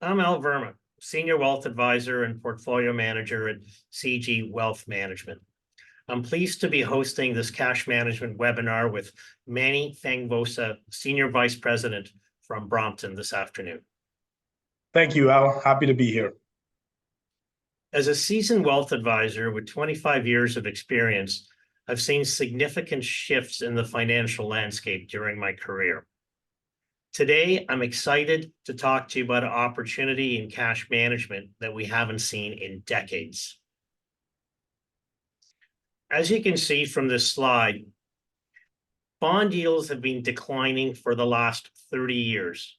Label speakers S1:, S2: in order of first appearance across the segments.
S1: I'm Al Verma, Senior Wealth Advisor and Portfolio Manager at CG Wealth Management. I'm pleased to be hosting this cash management webinar with Manny Fangvosa, Senior Vice President from Brompton this afternoon.
S2: Thank you, Al. Happy to be here.
S1: As a seasoned wealth advisor with 25 years of experience, I've seen significant shifts in the financial landscape during my career. Today, I'm excited to talk to you about an opportunity in cash management that we haven't seen in decades. As you can see from this slide, bond yields have been declining for the last 30 years.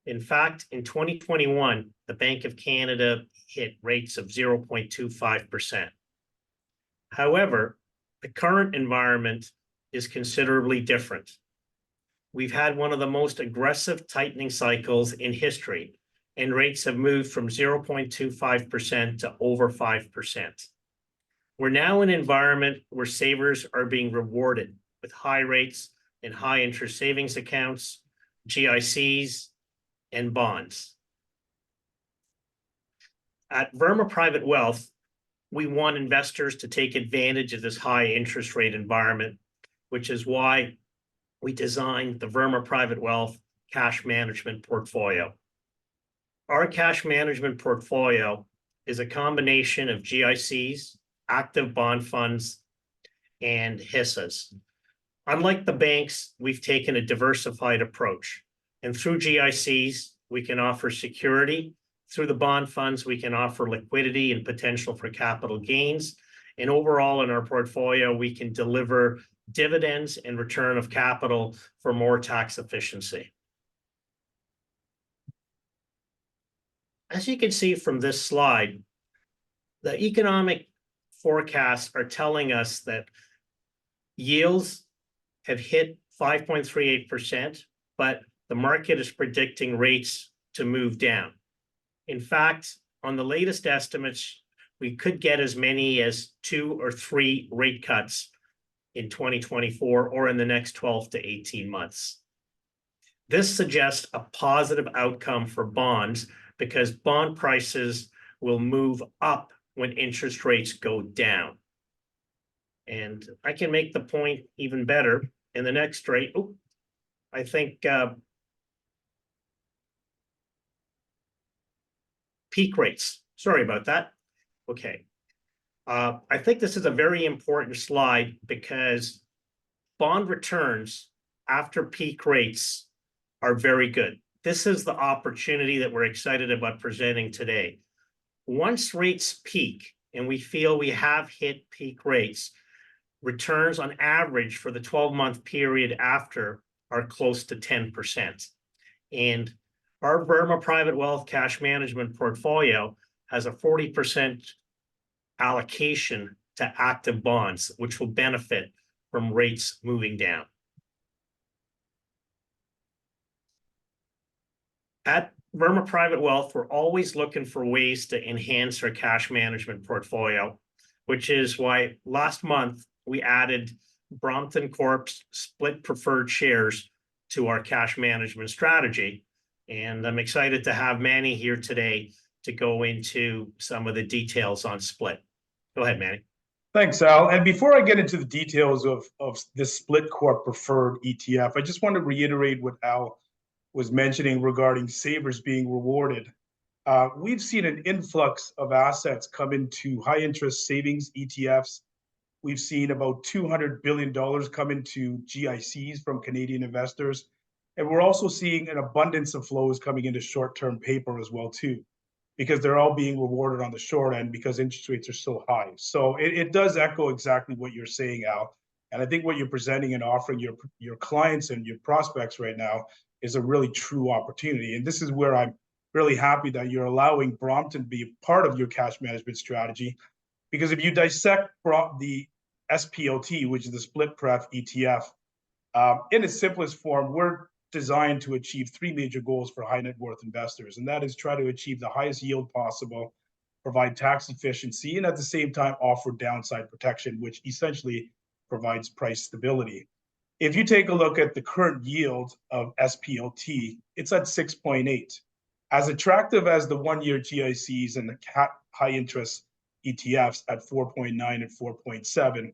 S1: In fact, in 2021, the Bank of Canada hit rates of 0.25%. However, the current environment is considerably different. We've had one of the most aggressive tightening cycles in history, and rates have moved from 0.25% to over 5%. We're now in an environment where savers are being rewarded with high rates in high interest savings accounts, GICs, and bonds. At Verma Private Wealth, we want investors to take advantage of this high interest rate environment, which is why we designed the Verma Private Wealth Cash Management Portfolio. Our cash management portfolio is a combination of GICs, active bond funds, and HISAs. Unlike the banks, we've taken a diversified approach. And through GICs, we can offer security. Through the bond funds, we can offer liquidity and potential for capital gains. And overall, in our portfolio, we can deliver dividends and return of capital for more tax efficiency. As you can see from this slide, the economic forecasts are telling us that yields have hit 5.38%, but the market is predicting rates to move down. In fact, on the latest estimates, we could get as many as 2 or 3 rate cuts in 2024 or in the next 12 to 18 months. This suggests a positive outcome for bonds because bond prices will move up when interest rates go down. And I can make the point even better in the next rate. I think peak rates. Sorry about that. Okay. I think this is a very important slide because bond returns after peak rates are very good. This is the opportunity that we're excited about presenting today. Once rates peak, and we feel we have hit peak rates, returns on average for the 12-month period after are close to 10%. And our Verma Private Wealth Cash Management portfolio has a 40% allocation to active bonds, which will benefit from rates moving down. At Verma Private Wealth, we're always looking for ways to enhance our cash management portfolio, which is why last month we added Brompton Corp's split preferred shares to our cash management strategy. And I'm excited to have Manny here today to go into some of the details on split. Go ahead, Manny.
S2: Thanks, Al. And before I get into the details of this split corp preferred ETF, I just want to reiterate what Al was mentioning regarding savers being rewarded. We've seen an influx of assets come into high interest savings ETFs. We've seen about $200 billion come into GICs from Canadian investors. And we're also seeing an abundance of flows coming into short-term paper as well, too, because they're all being rewarded on the short end because interest rates are so high. So it does echo exactly what you're saying, Al. And I think what you're presenting and offering your clients and your prospects right now is a really true opportunity. And this is where I'm really happy that you're allowing Brompton to be a part of your cash management strategy. Because if you dissect the SPLT, which is the split pref ETF, in its simplest form, we're designed to achieve 3 major goals for high net worth investors. And that is try to achieve the highest yield possible, provide tax efficiency, and at the same time offer downside protection, which essentially provides price stability. If you take a look at the current yield of SPLT, it's at 6.8. As attractive as the 1-year GICs and the high interest ETFs at 4.9 and 4.7,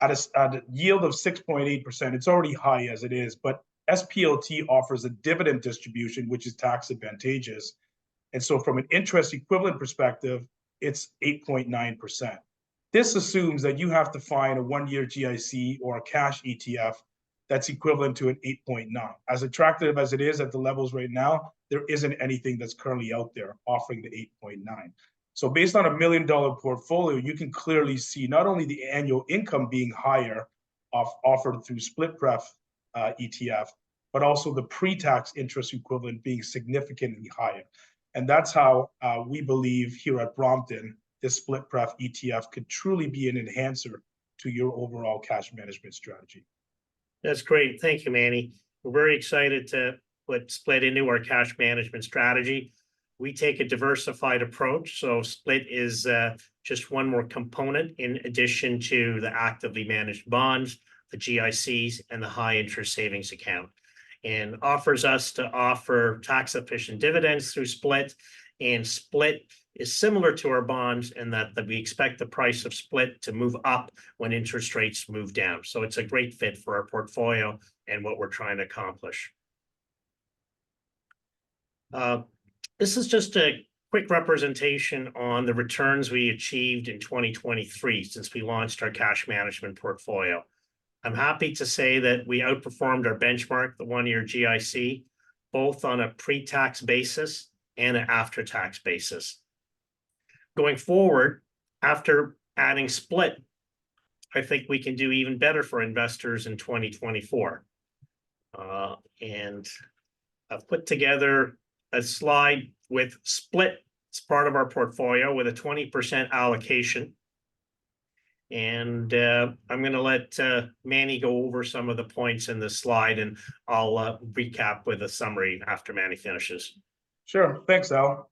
S2: at a yield of 6.8%, it's already high as it is, but SPLT offers a dividend distribution, which is tax advantageous. And so from an interest equivalent perspective, it's 8.9%. This assumes that you have to find a 1-year GIC or a cash ETF that's equivalent to an 8.9. As attractive as it is at the levels right now, there isn't anything that's currently out there offering the 8.9. So based on $1 million portfolio, you can clearly see not only the annual income being higher offered through split pref ETF, but also the pre-tax interest equivalent being significantly higher. And that's how we believe here at Brompton, this split pref ETF could truly be an enhancer to your overall cash management strategy.
S1: That's great. Thank you, Manny. We're very excited to put split into our cash management strategy. We take a diversified approach. So split is just one more component in addition to the actively managed bonds, the GICs, and the high interest savings account, and offers us to offer tax efficient dividends through split. And split is similar to our bonds in that we expect the price of split to move up when interest rates move down. So it's a great fit for our portfolio and what we're trying to accomplish. This is just a quick representation on the returns we achieved in 2023 since we launched our cash management portfolio. I'm happy to say that we outperformed our benchmark, the 1-year GIC, both on a pre-tax basis and an after-tax basis. Going forward, after adding split, I think we can do even better for investors in 2024. And I've put together a slide with split as part of our portfolio with a 20% allocation. And I'm going to let Manny go over some of the points in this slide, and I'll recap with a summary after Manny finishes.
S2: Sure. Thanks, Al.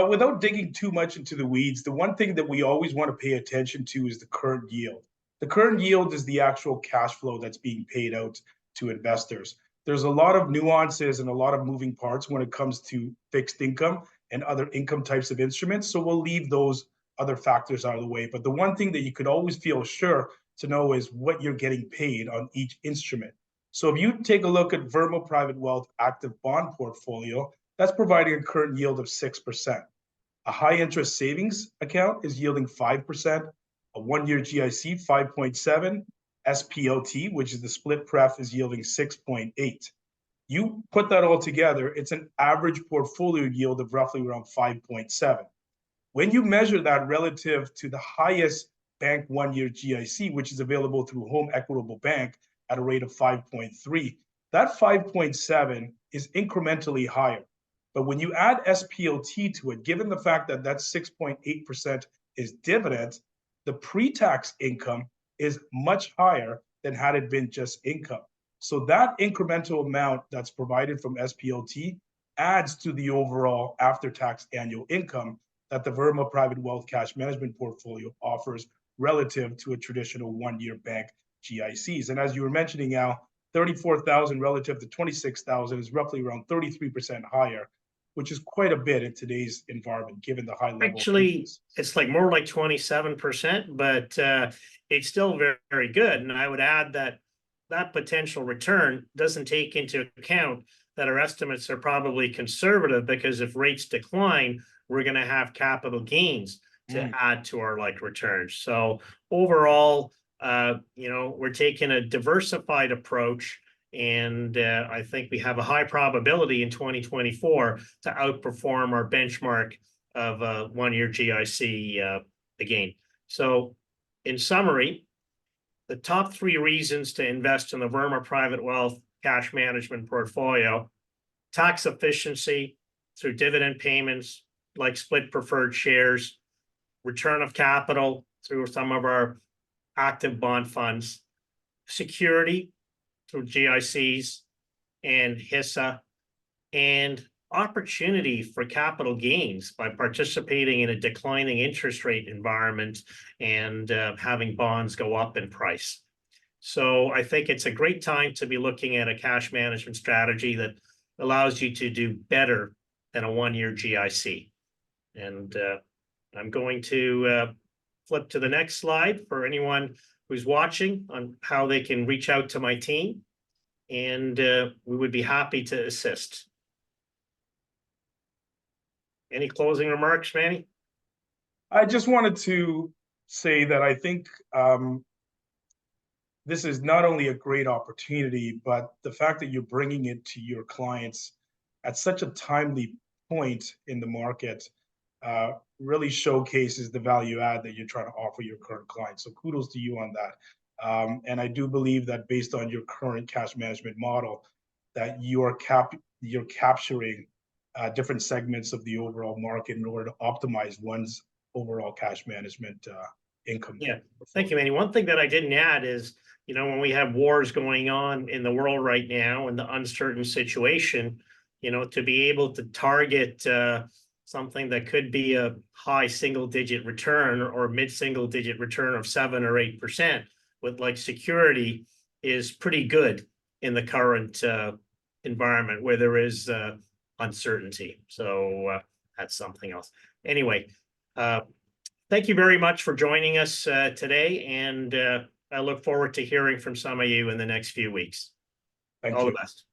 S2: Without digging too much into the weeds, the one thing that we always want to pay attention to is the current yield. The current yield is the actual cash flow that's being paid out to investors. There's a lot of nuances and a lot of moving parts when it comes to fixed income and other income types of instruments. So we'll leave those other factors out of the way. But the one thing that you could always feel sure to know is what you're getting paid on each instrument. So if you take a look at Verma Private Wealth Active Bond Portfolio, that's providing a current yield of 6%. A high interest savings account is yielding 5%, a 1-year GIC 5.7, SPLT, which is the split pref, is yielding 6.8. You put that all together, it's an average portfolio yield of roughly around 5.7. When you measure that relative to the highest bank 1-year GIC, which is available through Home Equitable Bank at a rate of 5.3, that 5.7 is incrementally higher. But when you add SPLT to it, given the fact that that 6.8% is dividends, the pre-tax income is much higher than had it been just income. So that incremental amount that's provided from SPLT adds to the overall after-tax annual income that the Verma Private Wealth Cash Management Portfolio offers relative to a traditional 1-year bank GICs. And as you were mentioning, Al, 34,000 relative to 26,000 is roughly around 33% higher, which is quite a bit in today's environment, given the high level.
S1: Actually, it's like more like 27%, but it's still very, very good. And I would add that that potential return doesn't take into account that our estimates are probably conservative, because if rates decline, we're going to have capital gains to add to our returns. So overall, we're taking a diversified approach, and I think we have a high probability in 2024 to outperform our benchmark of 1-year GIC again. So in summary, the top 3 reasons to invest in the Verma Private Wealth Cash Management Portfolio: tax efficiency through dividend payments like split preferred shares, return of capital through some of our active bond funds, security through GICs and HISA, and opportunity for capital gains by participating in a declining interest rate environment and having bonds go up in price. So I think it's a great time to be looking at a cash management strategy that allows you to do better than a 1-year GIC. And I'm going to flip to the next slide for anyone who's watching on how they can reach out to my team. And we would be happy to assist. Any closing remarks, Manny?
S2: I just wanted to say that I think this is not only a great opportunity, but the fact that you're bringing it to your clients at such a timely point in the market really showcases the value add that you're trying to offer your current clients. So kudos to you on that. And I do believe that based on your current cash management model, that you're capturing different segments of the overall market in order to optimize one's overall cash management income.
S1: Yeah, thank you, Manny. One thing that I didn't add is, you know, when we have wars going on in the world right now and the uncertain situation, you know, to be able to target something that could be a high single-digit return or mid-single-digit return of 7 or 8% with like security is pretty good in the current environment where there is uncertainty. So that's something else. Anyway, thank you very much for joining us today, and I look forward to hearing from some of you in the next few weeks.
S2: Thank
S1: All
S2: you.
S1: the best.